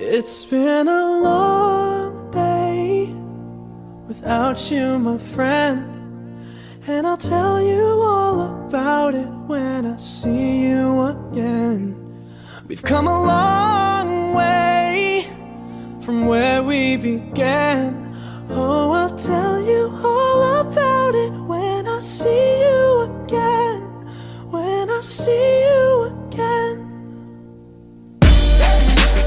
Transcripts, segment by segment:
It's been a long day without you, my friend, and I'll tell you all about it when I see you again. We've come a long way from where we began. Oh, I'll tell you all about it when I see you again. When I see you again.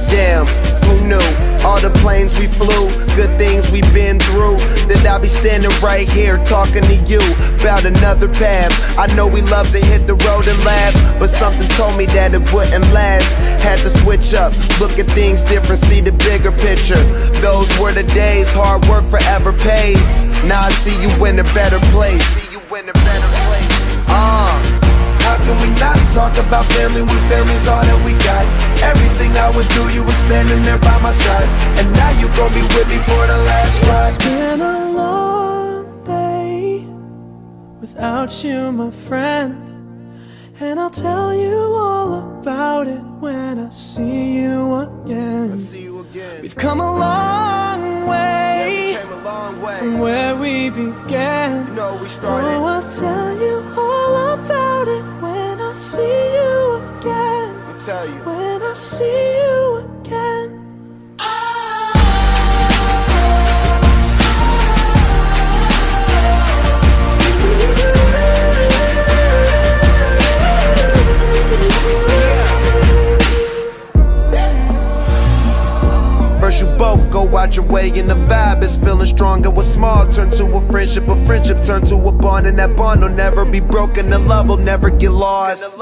Damn, who knew? All the planes we flew, good things we've been through, that I'll be standing right here talking to you about another path. I know we love to hit the road and laugh, but something told me that it wouldn't last. Had to switch up, look at things different, see the bigger picture. Those were the days, hard work forever pays. Now I see you in a better place. How can we not talk about family when family's all that we got? Everything I would do, you were standing there by my side, and now you gon' be with me for the last ride. It's been a long day without you, my friend, and I'll tell you all about it when I see you again. We've come a long way, from where we began. You know we started. Oh, I'll tell you all about it when I see you again. Tell you. When I see you again. First you both go out your way and the vibe is feeling strong. And what's small turn to a friendship turn to a bond, and that bond will never be broken. The love will never get lost.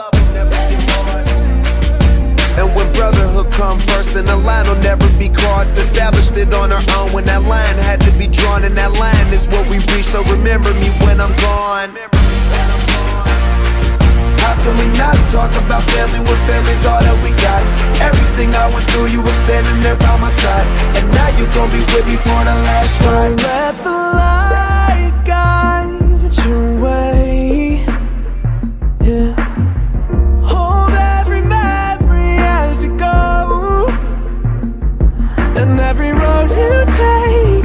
And when brotherhood come first, then the line will never be crossed. Established it on our own when that line had to be drawn, and that line is what we reach. So remember me when I'm gone. How can we not talk about family when family's all that we got? Everything I went through, you were standing there by my side, and now you gon' be with me for the last ride. Let the light guide your way. Yeah. Hold every memory as you go, and every road you take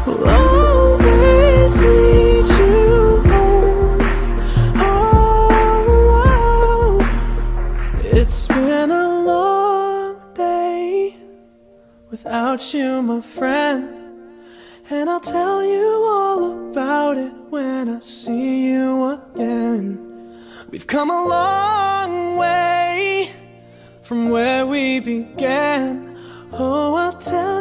will always lead you home. Oh, it's been a long day without you, my friend, and I'll tell you all about it when I see you again. We've come a long way from where we began. Oh, I'll tell